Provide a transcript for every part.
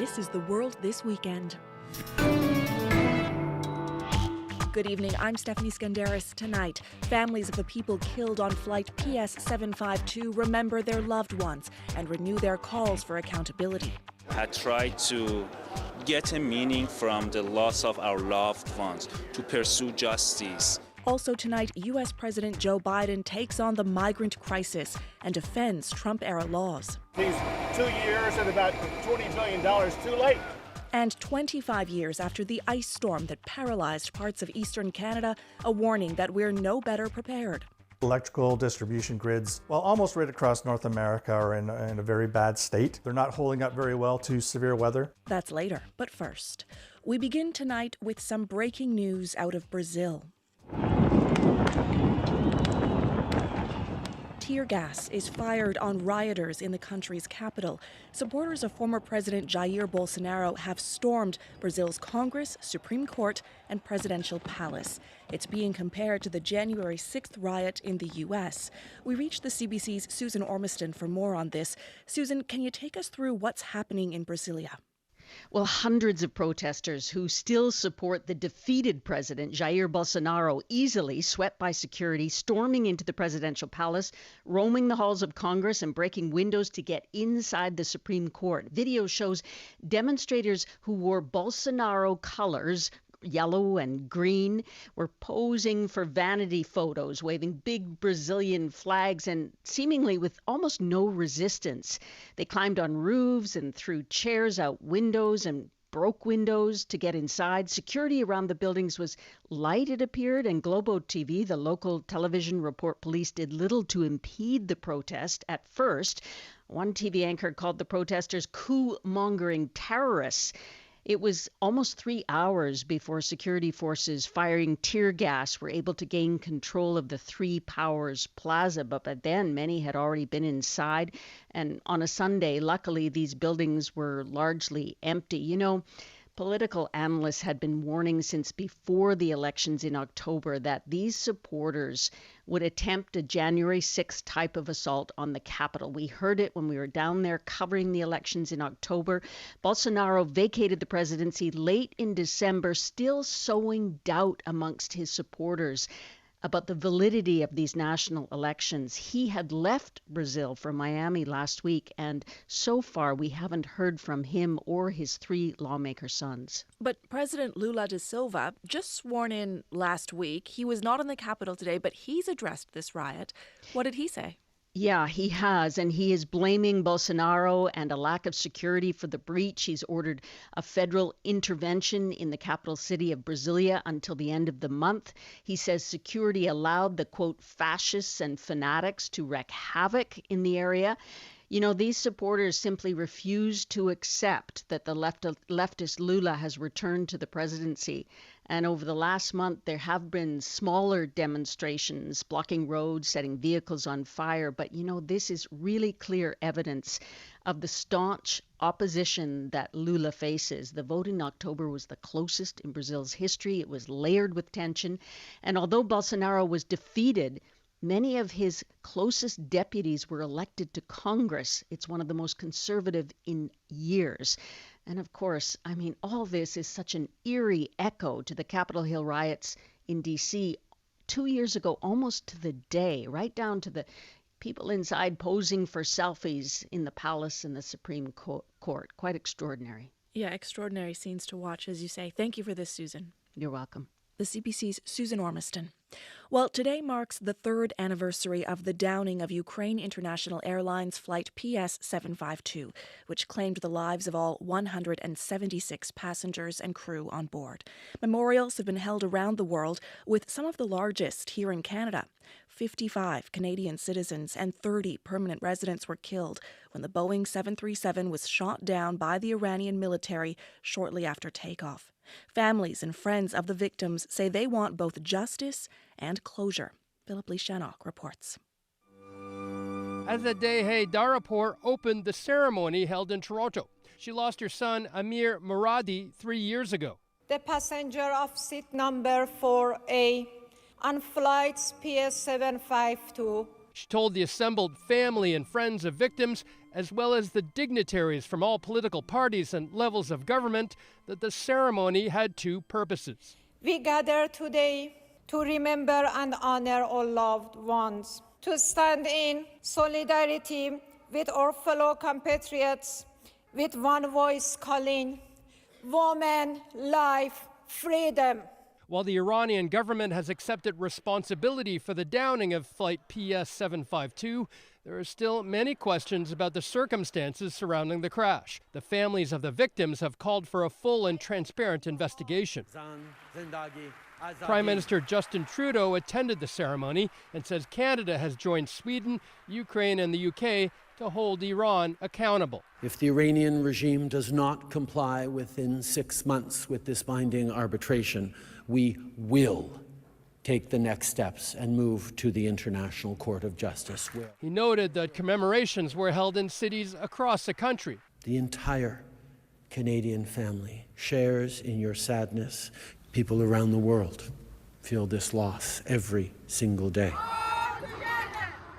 This is The World This Weekend. Good evening, I'm Stephanie Skandaris. Tonight, families of the people killed on Flight PS752 remember their loved ones and renew their calls for accountability. I tried to get a meaning from the loss of our loved ones, to pursue justice. Also tonight, U.S. President Joe Biden takes on the migrant crisis and defends Trump-era laws. These 2 years and about $20 billion too late. And 25 years after the ice storm that paralyzed parts of eastern Canada, a warning that we're no better prepared. Electrical distribution grids, well, almost right across North America are in a very bad state. They're not holding up very well to severe weather. That's later, but first, we begin tonight with some breaking news out of Brazil. Tear gas is fired on rioters in the country's capital. Supporters of former President Jair Bolsonaro have stormed Brazil's Congress, Supreme Court, and presidential palace. It's being compared to the January 6th riot in the U.S. We reached the CBC's Susan Ormiston for more on this. Susan, can you take us through what's happening in Brasilia? Well, hundreds of protesters who still support the defeated president, Jair Bolsonaro, easily swept by security, storming into the presidential palace, roaming the halls of Congress and breaking windows to get inside the Supreme Court. Video shows demonstrators who wore Bolsonaro colors, yellow and green, were posing for vanity photos, waving big Brazilian flags and seemingly with almost no resistance. They climbed on roofs and threw chairs out windows and broke windows to get inside. Security around the buildings was light, it appeared, and Globo TV, the local television, report police did little to impede the protest at first. One TV anchor called the protesters coup-mongering terrorists. It was almost 3 hours before security forces firing tear gas were able to gain control of the Three Powers Plaza. But by then, many had already been inside. And on a Sunday, luckily, these buildings were largely empty. You know, political analysts had been warning since before the elections in October that these supporters would attempt a January 6th type of assault on the Capitol. We heard it when we were down there covering the elections in October. Bolsonaro vacated the presidency late in December, still sowing doubt amongst his supporters about the validity of these national elections. He had left Brazil for Miami last week, and so far we haven't heard from him or his three lawmaker sons. But President Lula da Silva, just sworn in last week, he was not in the capital today, but he's addressed this riot. What did he say? Yeah, he has, and he is blaming Bolsonaro and a lack of security for the breach. He's ordered a federal intervention in the capital city of Brasilia until the end of the month. He says security allowed the, quote, fascists and fanatics to wreak havoc in the area. You know, these supporters simply refuse to accept that the leftist Lula has returned to the presidency. And over the last month, there have been smaller demonstrations, blocking roads, setting vehicles on fire. But, you know, this is really clear evidence of the staunch opposition that Lula faces. The vote in October was the closest in Brazil's history. It was layered with tension. And although Bolsonaro was defeated, many of his closest deputies were elected to Congress. It's one of the most conservative in years. And of course, I mean, all this is such an eerie echo to the Capitol Hill riots in D.C. 2 years ago, almost to the day, right down to the people inside posing for selfies in the palace and the Supreme Court. Quite extraordinary. Yeah, extraordinary scenes to watch, as you say. Thank you for this, Susan. You're welcome. The CBC's Susan Ormiston. Well, today marks the third anniversary of the downing of Ukraine International Airlines Flight PS752, which claimed the lives of all 176 passengers and crew on board. Memorials have been held around the world, with some of the largest here in Canada. 55 Canadian citizens and 30 permanent residents were killed when the Boeing 737 was shot down by the Iranian military shortly after takeoff. Families and friends of the victims say they want both justice and closure. Philip Lee Shannock reports. As Adehe Darapur opened the ceremony held in Toronto, she lost her son Amir Muradi 3 years ago. The passenger of seat number 4A on flights PS752. She told the assembled family and friends of victims as well as the dignitaries from all political parties and levels of government, that the ceremony had two purposes. We gather today to remember and honor all loved ones, to stand in solidarity with our fellow compatriots, with one voice calling, woman, life, freedom. While the Iranian government has accepted responsibility for the downing of Flight PS752, there are still many questions about the circumstances surrounding the crash. The families of the victims have called for a full and transparent investigation. Prime Minister Justin Trudeau attended the ceremony and says Canada has joined Sweden, Ukraine, and the UK to hold Iran accountable. If the Iranian regime does not comply within 6 months with this binding arbitration, we will take the next steps and move to the International Court of Justice. He noted that commemorations were held in cities across the country. The entire Canadian family shares in your sadness. People around the world feel this loss every single day.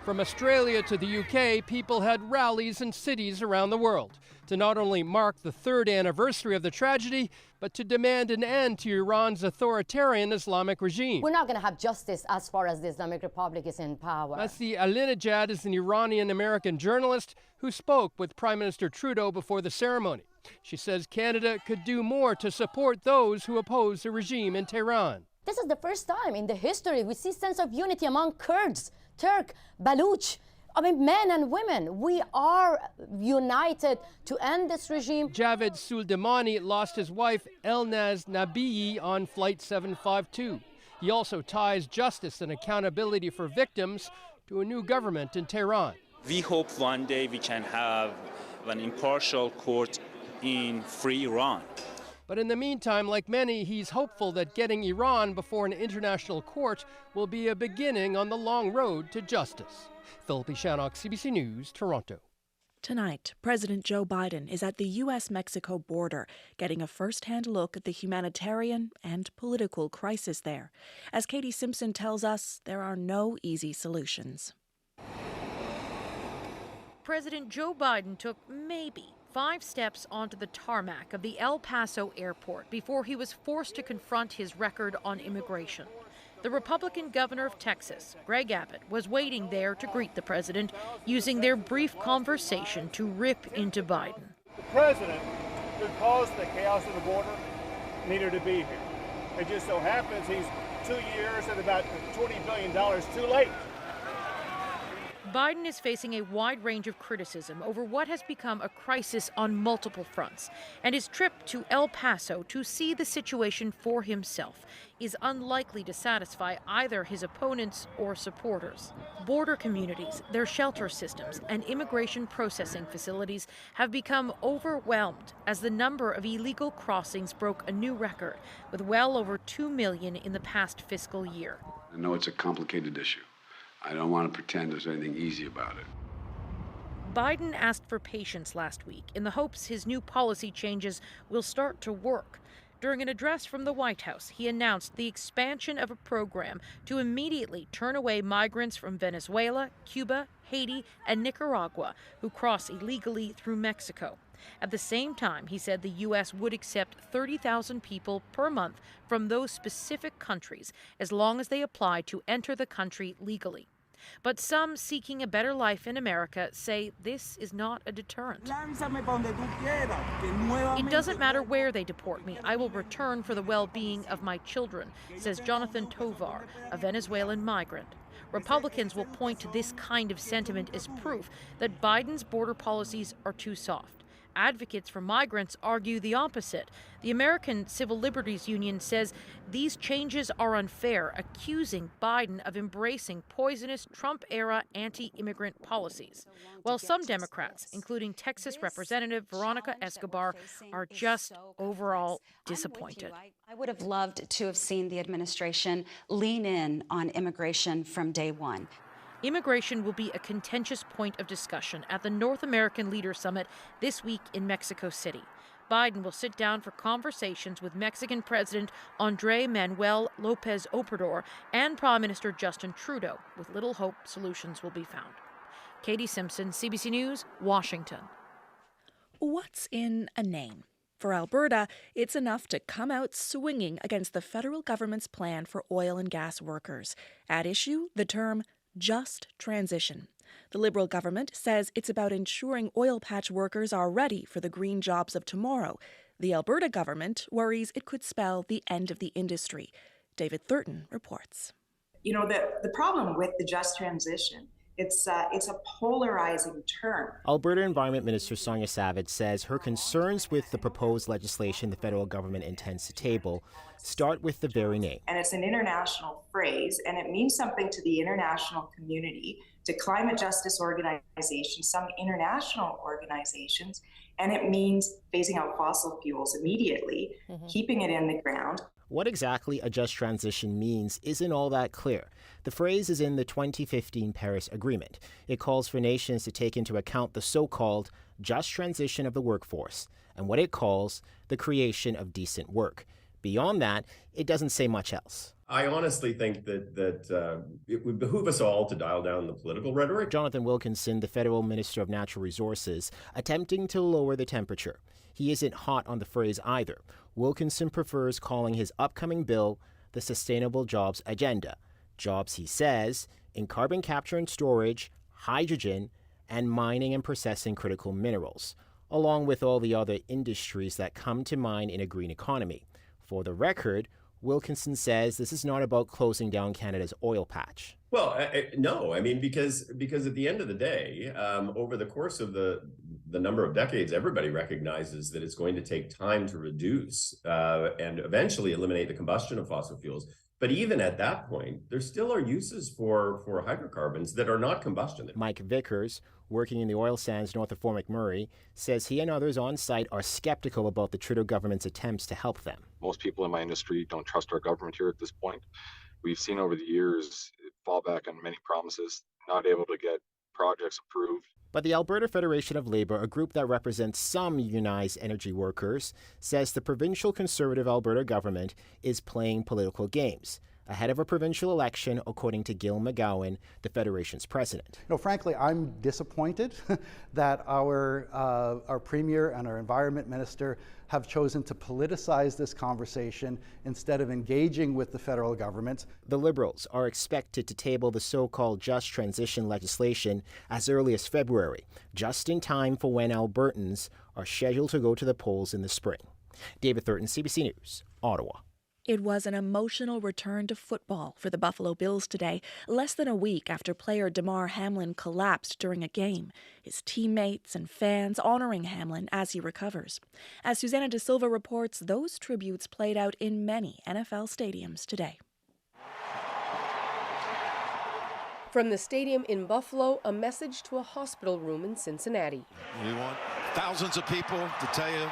From Australia to the UK, people had rallies in cities around the world to not only mark the third anniversary of the tragedy, but to demand an end to Iran's authoritarian Islamic regime. We're not going to have justice as far as the Islamic Republic is in power. Masih Alinejad is an Iranian-American journalist who spoke with Prime Minister Trudeau before the ceremony. She says Canada could do more to support those who oppose the regime in Tehran. This is the first time in the history we see sense of unity among Kurds, Turk, Baluch. I mean, men and women, we are united to end this regime. Javed Suldemani lost his wife Elnaz Nabiyi on Flight 752. He also ties justice and accountability for victims to a new government in Tehran. We hope one day we can have an impartial court in free Iran. But in the meantime, like many, he's hopeful that getting Iran before an international court will be a beginning on the long road to justice. Philip Shannock, CBC News, Toronto. Tonight, President Joe Biden is at the U.S. Mexico border, getting a first-hand look at the humanitarian and political crisis there. As Katie Simpson tells us, there are no easy solutions. President Joe Biden took maybe 5 steps onto the tarmac of the El Paso airport before he was forced to confront his record on immigration. The Republican governor of Texas, Greg Abbott, was waiting there to greet the president, using their brief conversation to rip into Biden. The president, who caused the chaos of the border, needed to be here. It just so happens he's 2 years and about $20 billion too late. Biden is facing a wide range of criticism over what has become a crisis on multiple fronts, and his trip to El Paso to see the situation for himself is unlikely to satisfy either his opponents or supporters. Border communities, their shelter systems, and immigration processing facilities have become overwhelmed as the number of illegal crossings broke a new record, with well over 2 million in the past fiscal year. I know it's a complicated issue. I don't want to pretend there's anything easy about it. Biden asked for patience last week in the hopes his new policy changes will start to work. During an address from the White House, he announced the expansion of a program to immediately turn away migrants from Venezuela, Cuba, Haiti, and Nicaragua who cross illegally through Mexico. At the same time, he said the U.S. would accept 30,000 people per month from those specific countries as long as they apply to enter the country legally. But some seeking a better life in America say this is not a deterrent. It doesn't matter where they deport me. I will return for the well-being of my children, says Jonathan Tovar, a Venezuelan migrant. Republicans will point to this kind of sentiment as proof that Biden's border policies are too soft. Advocates for migrants argue the opposite. The American Civil Liberties Union says these changes are unfair, accusing Biden of embracing poisonous Trump-era anti-immigrant policies. While some Democrats, including Texas Representative Veronica Escobar, are just overall disappointed. I would have loved to have seen the administration lean in on immigration from day one. Immigration will be a contentious point of discussion at the North American Leaders Summit this week in Mexico City. Biden will sit down for conversations with Mexican President Andrés Manuel López Obrador and Prime Minister Justin Trudeau, with little hope solutions will be found. Katie Simpson, CBC News, Washington. What's in a name? For Alberta, it's enough to come out swinging against the federal government's plan for oil and gas workers. At issue, the term just transition. The Liberal government says it's about ensuring oil patch workers are ready for the green jobs of tomorrow. The Alberta government worries it could spell the end of the industry. David Thurton reports. You know, the problem with the just transition, it's a polarizing term. Alberta Environment Minister Sonia Savage says her concerns with the proposed legislation the federal government intends to table start with the very name. And it's an international phrase, and it means something to the international community, to climate justice organizations, some international organizations, and it means phasing out fossil fuels immediately, keeping it in the ground. What exactly a just transition means isn't all that clear. The phrase is in the 2015 Paris Agreement. It calls for nations to take into account the so-called just transition of the workforce and what it calls the creation of decent work. Beyond that, it doesn't say much else. I honestly think that it would behoove us all to dial down the political rhetoric. Jonathan Wilkinson, the federal Minister of Natural Resources, attempting to lower the temperature. He isn't hot on the phrase either. Wilkinson prefers calling his upcoming bill the Sustainable Jobs Agenda. Jobs, he says, in carbon capture and storage, hydrogen, and mining and processing critical minerals, along with all the other industries that come to mind in a green economy. For the record, Wilkinson says this is not about closing down Canada's oil patch. Well, no, I mean, because at the end of the day, over the course of the number of decades, everybody recognizes that it's going to take time to reduce and eventually eliminate the combustion of fossil fuels. But even at that point, there still are uses for hydrocarbons that are not combustion. Mike Vickers, working in the oil sands north of Fort McMurray, says he and others on site are skeptical about the Trudeau government's attempts to help them. Most people in my industry don't trust our government here at this point. We've seen over the years fall back on many promises, not able to get projects approved. But the Alberta Federation of Labour, a group that represents some unionized energy workers, says the provincial Conservative Alberta government is playing political games ahead of a provincial election, according to Gil McGowan, the Federation's president. Frankly, I'm disappointed that our Premier and our Environment Minister have chosen to politicize this conversation instead of engaging with the federal government. The Liberals are expected to table the so-called just transition legislation as early as February, just in time for when Albertans are scheduled to go to the polls in the spring. David Thurton, CBC News, Ottawa. It was an emotional return to football for the Buffalo Bills today, less than a week after player Damar Hamlin collapsed during a game, his teammates and fans honoring Hamlin as he recovers. As Susanna De Silva reports, those tributes played out in many NFL stadiums today. From the stadium in Buffalo, a message to a hospital room in Cincinnati. We want thousands of people to tell you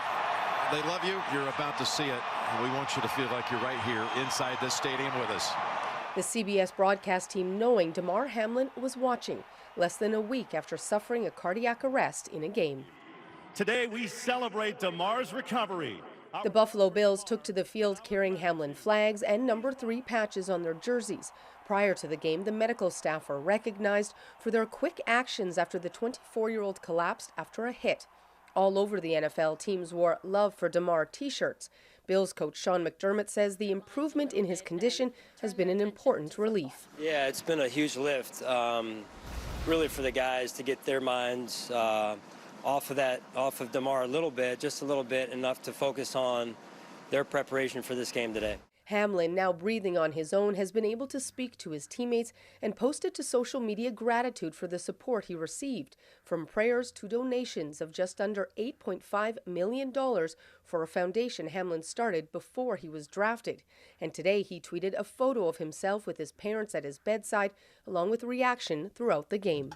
they love you. You're about to see it. And we want you to feel like you're right here inside this stadium with us. The CBS broadcast team knowing Damar Hamlin was watching less than a week after suffering a cardiac arrest in a game. Today we celebrate Damar's recovery. The Buffalo Bills took to the field carrying Hamlin flags and number 3 patches on their jerseys. Prior to the game, the medical staff were recognized for their quick actions after the 24-year-old collapsed after a hit. All over the NFL, teams wore Love for Damar t-shirts. Bills coach Sean McDermott says the improvement in his condition has been an important relief. Yeah, it's been a huge lift, really, for the guys to get their minds off of Damar a little bit, just a little bit, enough to focus on their preparation for this game today. Hamlin, now breathing on his own, has been able to speak to his teammates and posted to social media gratitude for the support he received, from prayers to donations of just under $8.5 million for a foundation Hamlin started before he was drafted. And today he tweeted a photo of himself with his parents at his bedside, along with reaction throughout the game.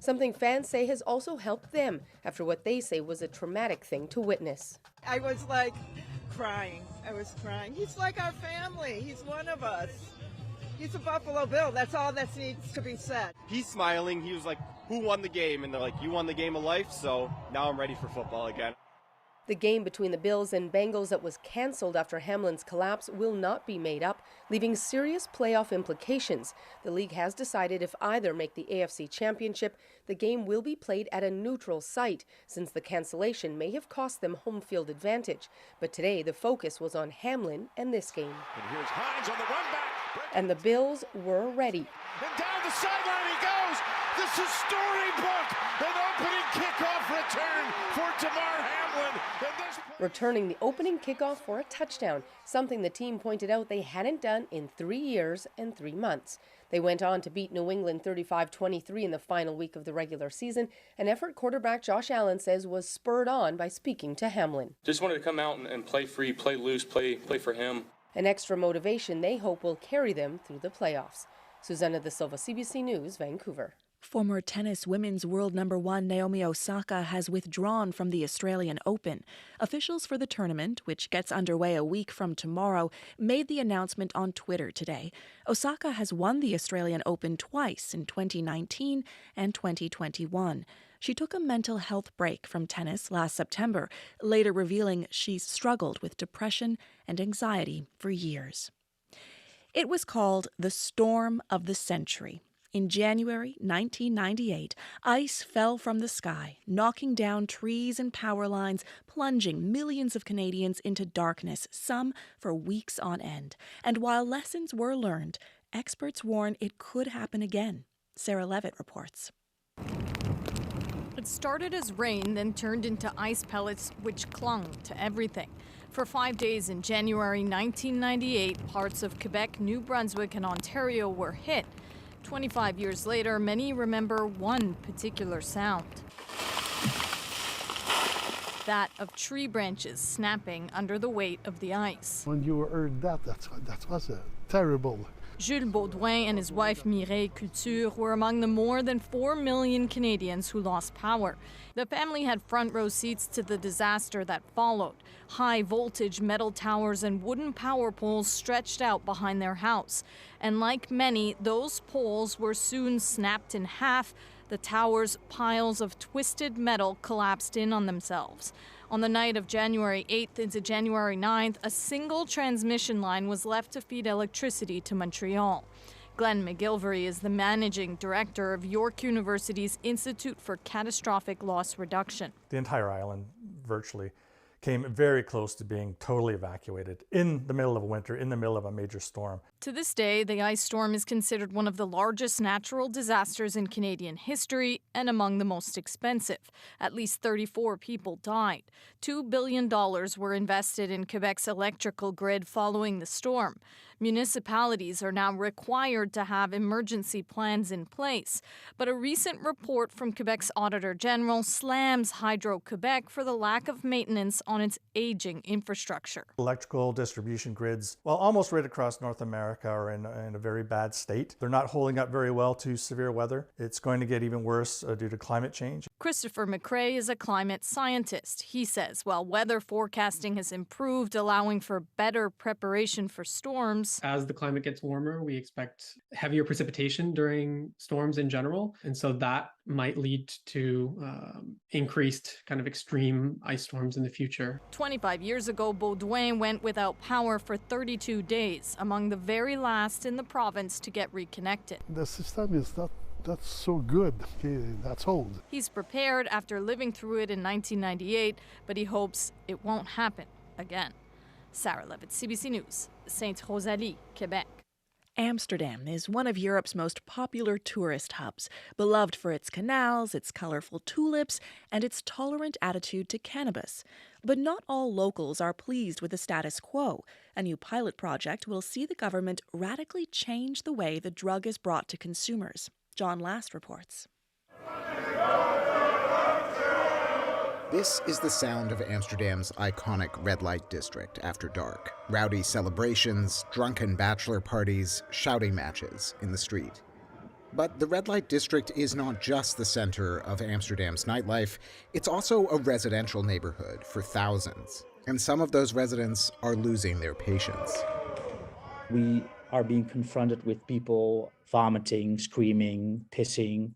Something fans say has also helped them after what they say was a traumatic thing to witness. I was crying. I was crying. He's like our family. He's one of us. He's a Buffalo Bill. That's all that needs to be said. He's smiling. He was like, who won the game? And they're like, you won the game of life, so now I'm ready for football again. The game between the Bills and Bengals that was cancelled after Hamlin's collapse will not be made up, leaving serious playoff implications. The league has decided if either make the AFC Championship, the game will be played at a neutral site, since the cancellation may have cost them home field advantage. But today, the focus was on Hamlin and this game. And here's Hines on the run back. And the Bills were ready. And down the sideline he goes. This is storybook. An opening kickoff return for Damar Hamlin. Returning the opening kickoff for a touchdown, something the team pointed out they hadn't done in 3 years and 3 months. They went on to beat New England 35-23 in the final week of the regular season, an effort quarterback Josh Allen says was spurred on by speaking to Hamlin. Just wanted to come out and play free, play loose, play for him. An extra motivation they hope will carry them through the playoffs. Susanna De Silva, CBC News, Vancouver. Former tennis women's world number 1 Naomi Osaka has withdrawn from the Australian Open. Officials for the tournament, which gets underway a week from tomorrow, made the announcement on Twitter today. Osaka has won the Australian Open twice in 2019 and 2021. She took a mental health break from tennis last September, later revealing she's struggled with depression and anxiety for years. It was called the Storm of the Century. In January 1998, ice fell from the sky, knocking down trees and power lines, plunging millions of Canadians into darkness, some for weeks on end. And while lessons were learned, experts warn it could happen again. Sarah Levitt reports. It started as rain, then turned into ice pellets, which clung to everything. For 5 days in January 1998, parts of Quebec, New Brunswick, and Ontario were hit. 25 years later, many remember one particular sound. That of tree branches snapping under the weight of the ice. When you heard that was terrible. Jules Baudouin and his wife Mireille Couture were among the more than 4 million Canadians who lost power. The family had front row seats to the disaster that followed. High voltage metal towers and wooden power poles stretched out behind their house. And like many, those poles were soon snapped in half. The towers' piles of twisted metal collapsed in on themselves. On the night of January 8th into January 9th, a single transmission line was left to feed electricity to Montreal. Glenn McGilvery is the managing director of York University's Institute for Catastrophic Loss Reduction. The entire island virtually came very close to being totally evacuated in the middle of winter, in the middle of a major storm. To this day, the ice storm is considered one of the largest natural disasters in Canadian history and among the most expensive. At least 34 people died. $2 billion were invested in Quebec's electrical grid following the storm. Municipalities are now required to have emergency plans in place. But a recent report from Quebec's Auditor General slams Hydro-Quebec for the lack of maintenance on its aging infrastructure. Electrical distribution grids, well, almost right across North America are in a very bad state. They're not holding up very well to severe weather. It's going to get even worse due to climate change. Christopher McRae is a climate scientist. He says while weather forecasting has improved, allowing for better preparation for storms, as the climate gets warmer, we expect heavier precipitation during storms in general. And so that might lead to increased kind of extreme ice storms in the future. 25 years ago, Baudouin went without power for 32 days, among the very last in the province to get reconnected. The system is that's so good. That's old. He's prepared after living through it in 1998, but he hopes it won't happen again. Sarah Levitt, CBC News, Sainte-Rosalie, Quebec. Amsterdam is one of Europe's most popular tourist hubs, beloved for its canals, its colorful tulips, and its tolerant attitude to cannabis. But not all locals are pleased with the status quo. A new pilot project will see the government radically change the way the drug is brought to consumers. John Last reports. This is the sound of Amsterdam's iconic red light district after dark. Rowdy celebrations, drunken bachelor parties, shouting matches in the street. But the red light district is not just the center of Amsterdam's nightlife, it's also a residential neighborhood for thousands. And some of those residents are losing their patience. We are being confronted with people vomiting, screaming, pissing,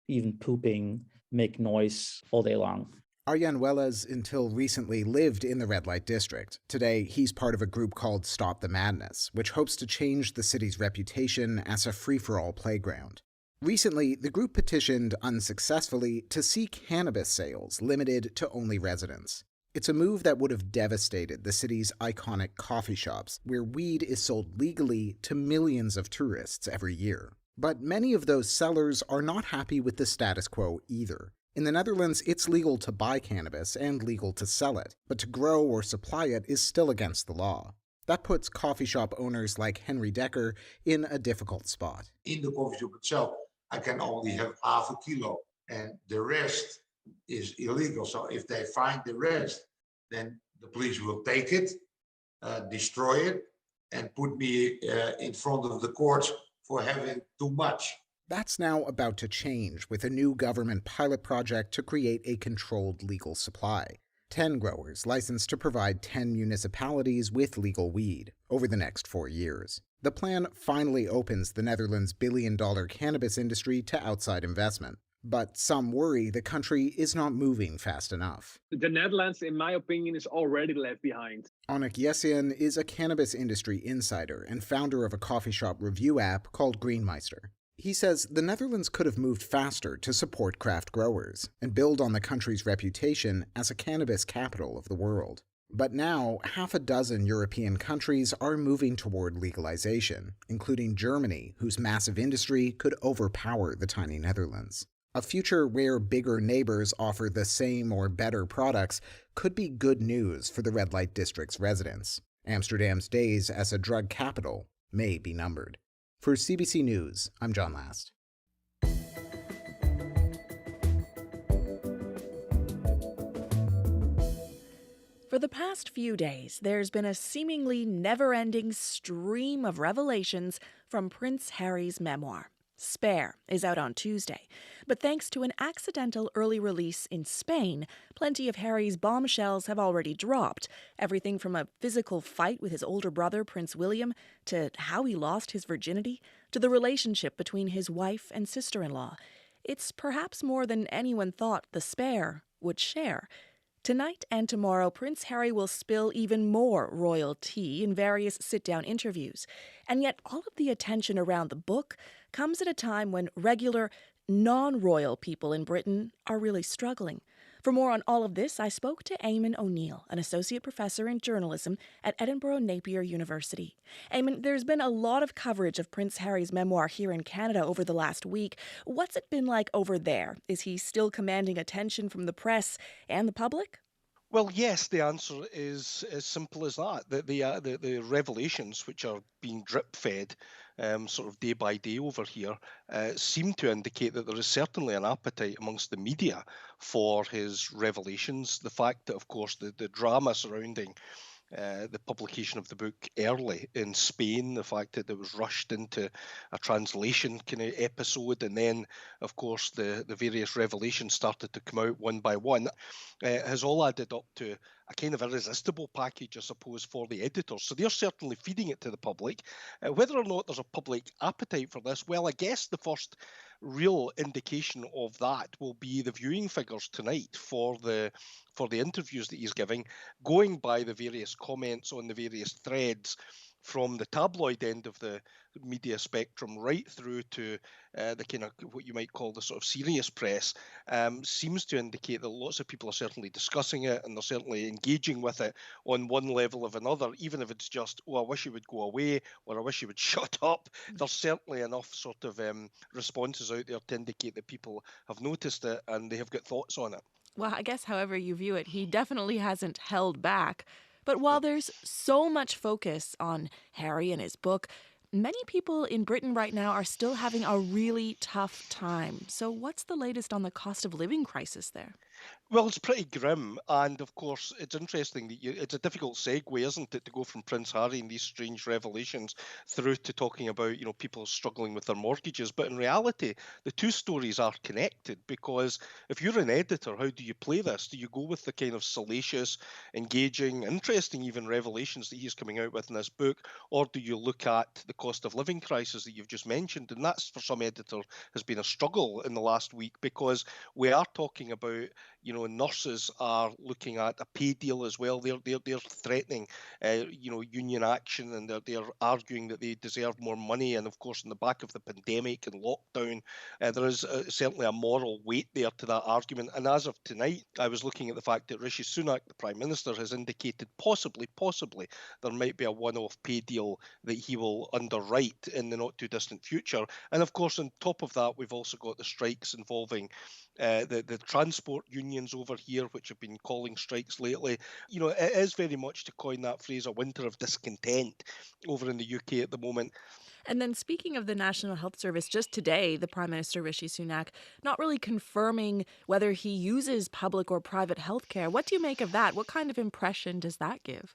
even pooping, make noise all day long. Aryanuelas until recently lived in the red light district. Today, he's part of a group called Stop the Madness, which hopes to change the city's reputation as a free-for-all playground. Recently, the group petitioned unsuccessfully to see cannabis sales limited to only residents. It's a move that would have devastated the city's iconic coffee shops, where weed is sold legally to millions of tourists every year. But many of those sellers are not happy with the status quo either. In the Netherlands, it's legal to buy cannabis and legal to sell it, but to grow or supply it is still against the law. That puts coffee shop owners like Henry Dekker in a difficult spot. In the coffee shop itself, I can only have half a kilo, and the rest is illegal. So if they find the rest, then the police will take it, destroy it, and put me in front of the courts for having too much. That's now about to change with a new government pilot project to create a controlled legal supply. 10 growers licensed to provide 10 municipalities with legal weed over the next 4 years. The plan finally opens the Netherlands' billion-dollar cannabis industry to outside investment. But some worry the country is not moving fast enough. The Netherlands, in my opinion, is already left behind. Onik Jessian is a cannabis industry insider and founder of a coffee shop review app called Greenmeister. He says the Netherlands could have moved faster to support craft growers and build on the country's reputation as a cannabis capital of the world. But now, half a dozen European countries are moving toward legalization, including Germany, whose massive industry could overpower the tiny Netherlands. A future where bigger neighbors offer the same or better products could be good news for the red light district's residents. Amsterdam's days as a drug capital may be numbered. For CBC News, I'm John Last. For the past few days, there's been a seemingly never-ending stream of revelations from Prince Harry's memoir. Spare is out on Tuesday, but thanks to an accidental early release in Spain, plenty of Harry's bombshells have already dropped. Everything from a physical fight with his older brother, Prince William, to how he lost his virginity, to the relationship between his wife and sister-in-law. It's perhaps more than anyone thought the Spare would share. Tonight and tomorrow, Prince Harry will spill even more royal tea in various sit-down interviews. And yet all of the attention around the book comes at a time when regular, non-royal people in Britain are really struggling. For more on all of this, I spoke to Eamon O'Neill, an associate professor in journalism at Edinburgh Napier University. Eamon, there's been a lot of coverage of Prince Harry's memoir here in Canada over the last week. What's it been like over there? Is he still commanding attention from the press and the public? Well, yes, the answer is as simple as that. The revelations, which are being drip-fed sort of day by day over here, seem to indicate that there is certainly an appetite amongst the media for his revelations. The fact that, of course, the drama surrounding the publication of the book early in Spain, the fact that it was rushed into a translation kind of episode, and then, of course, the various revelations started to come out one by one, has all added up to a kind of irresistible package, I suppose, for the editors. So they're certainly feeding it to the public. Whether or not there's a public appetite for this, well, I guess the first real indication of that will be the viewing figures tonight for the interviews that he's giving, going by the various comments on the various threads from the tabloid end of the media spectrum right through to the kind of what you might call the sort of serious press, seems to indicate that lots of people are certainly discussing it, and they're certainly engaging with it on one level or another, even if it's just, oh, I wish he would go away, or I wish he would shut up. There's certainly enough sort of responses out there to indicate that people have noticed it and they have got thoughts on it. Well, I guess however you view it, he definitely hasn't held back. But while there's so much focus on Harry and his book, many people in Britain right now are still having a really tough time. So what's the latest on the cost of living crisis there? Well, it's pretty grim, and of course, it's interesting that it's a difficult segue, isn't it, to go from Prince Harry and these strange revelations through to talking about, people struggling with their mortgages. But in reality, the two stories are connected, because if you're an editor, how do you play this? Do you go with the kind of salacious, engaging, interesting even revelations that he's coming out with in this book, or do you look at the cost of living crisis that you've just mentioned? And that's, for some editors, has been a struggle in the last week, because we are talking about Nurses are looking at a pay deal as well. They're threatening, union action, and they're arguing that they deserve more money. And of course, in the back of the pandemic and lockdown, there is certainly a moral weight there to that argument. And as of tonight, I was looking at the fact that Rishi Sunak, the Prime Minister, has indicated possibly there might be a one-off pay deal that he will underwrite in the not too distant future. And of course, on top of that, we've also got the strikes involving the transport unions over here, which have been calling strikes lately. It is very much, to coin that phrase, a winter of discontent over in the UK at the moment. And then speaking of the National Health Service, just today, the Prime Minister, Rishi Sunak, not really confirming whether he uses public or private healthcare. What do you make of that? What kind of impression does that give?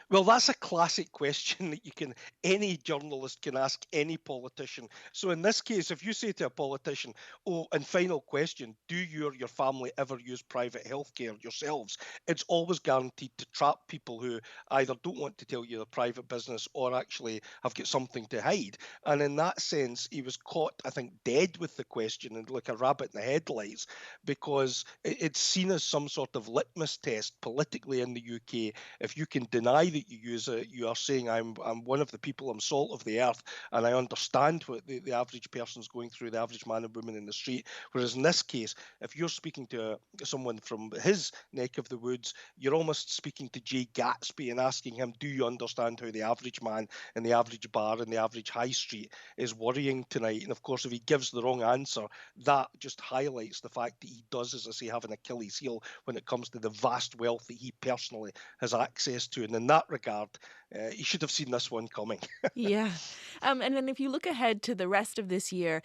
Well, that's a classic question that any journalist can ask any politician. So in this case, if you say to a politician, and final question, do you or your family ever use private healthcare yourselves? It's always guaranteed to trap people who either don't want to tell you their private business or actually have got something to hide. And in that sense, he was caught, I think, dead with the question and like a rabbit in the headlights, because it's seen as some sort of litmus test politically in the UK. If you can deny that you use it, you are saying I'm one of the people, I'm salt of the earth, and I understand what the average person's going through, the average man and woman in the street. Whereas in this case, if you're speaking to someone from his neck of the woods, you're almost speaking to Jay Gatsby and asking him, do you understand how the average man in the average bar in the average high street is worrying tonight? And of course, if he gives the wrong answer, that just highlights the fact that he does, as I say, have an Achilles heel when it comes to the vast wealth that he personally has access to. And in that regard, he should have seen this one coming. Yeah. And then if you look ahead to the rest of this year,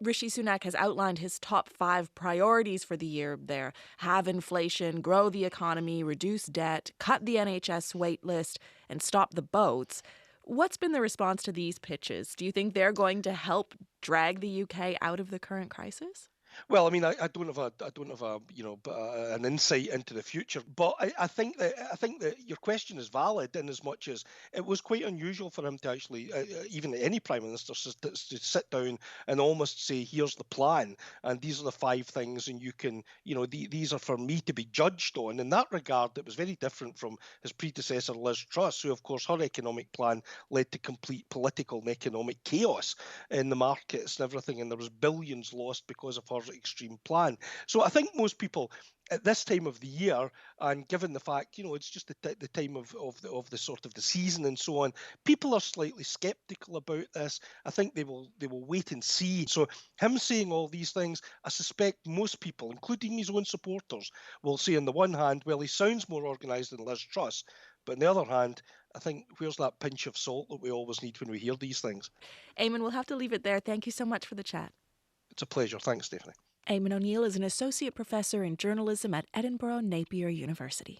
Rishi Sunak has outlined his top 5 priorities for the year there. Have inflation, grow the economy, reduce debt, cut the NHS wait list, and stop the boats. What's been the response to these pitches? Do you think they're going to help drag the UK out of the current crisis? Well, I mean, I don't have an insight into the future, but I think that your question is valid in as much as it was quite unusual for him to actually, even any prime minister, to sit down and almost say, "Here's the plan, and these are the 5 things, and you can, these are for me to be judged on." In that regard, it was very different from his predecessor, Liz Truss, who, of course, her economic plan led to complete political and economic chaos in the markets and everything, and there was billions lost because of her extreme plan. So I think most people at this time of the year, and given the fact, it's just the time of the sort of the season and so on, people are slightly skeptical about this. I think they will wait and see. So him saying all these things, I suspect most people, including his own supporters, will say on the one hand, well, he sounds more organised than Liz Truss, but on the other hand, I think where's that pinch of salt that we always need when we hear these things? Eamon, we'll have to leave it there. Thank you so much for the chat. It's a pleasure. Thanks, Stephanie. Eamon O'Neill is an associate professor in journalism at Edinburgh Napier University.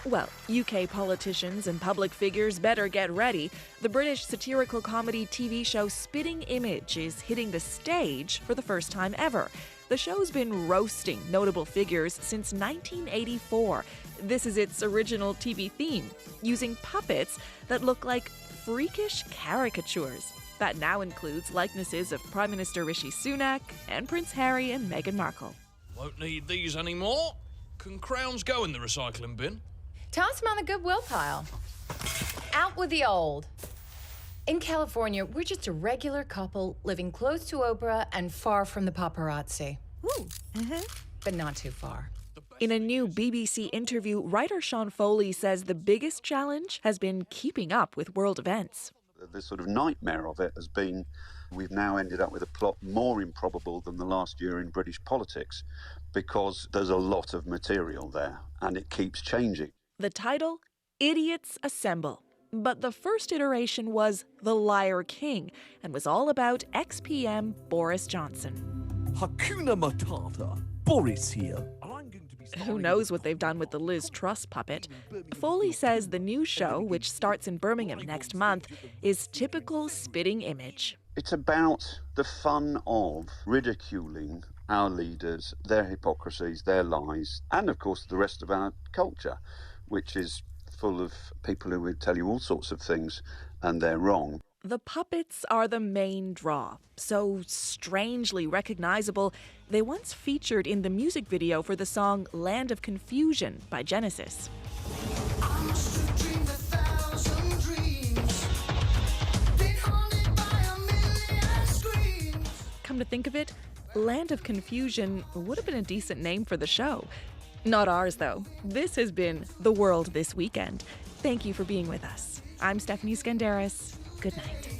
Well, UK politicians and public figures better get ready. The British satirical comedy TV show Spitting Image is hitting the stage for the first time ever. The show's been roasting notable figures since 1984. This is its original TV theme, using puppets that look like freakish caricatures. That now includes likenesses of Prime Minister Rishi Sunak and Prince Harry and Meghan Markle. Won't need these anymore. Can crowns go in the recycling bin? Toss them on the Goodwill pile. Out with the old. In California, we're just a regular couple living close to Oprah and far from the paparazzi. Ooh. But not too far. In a new BBC interview, writer Sean Foley says the biggest challenge has been keeping up with world events. The sort of nightmare of it has been we've now ended up with a plot more improbable than the last year in British politics, because there's a lot of material there and it keeps changing. The title, Idiots Assemble. But the first iteration was The Liar King and was all about ex-PM Boris Johnson. Hakuna Matata, Boris here. Who knows what they've done with the Liz Truss puppet? Foley says the new show, which starts in Birmingham next month, is typical Spitting Image. It's about the fun of ridiculing our leaders, their hypocrisies, their lies, and of course the rest of our culture, which is full of people who would tell you all sorts of things and they're wrong. The puppets are the main draw. So strangely recognizable, they once featured in the music video for the song Land of Confusion by Genesis. Come to think of it, Land of Confusion would have been a decent name for the show. Not ours, though. This has been The World This Weekend. Thank you for being with us. I'm Stephanie Skandaris. Good night.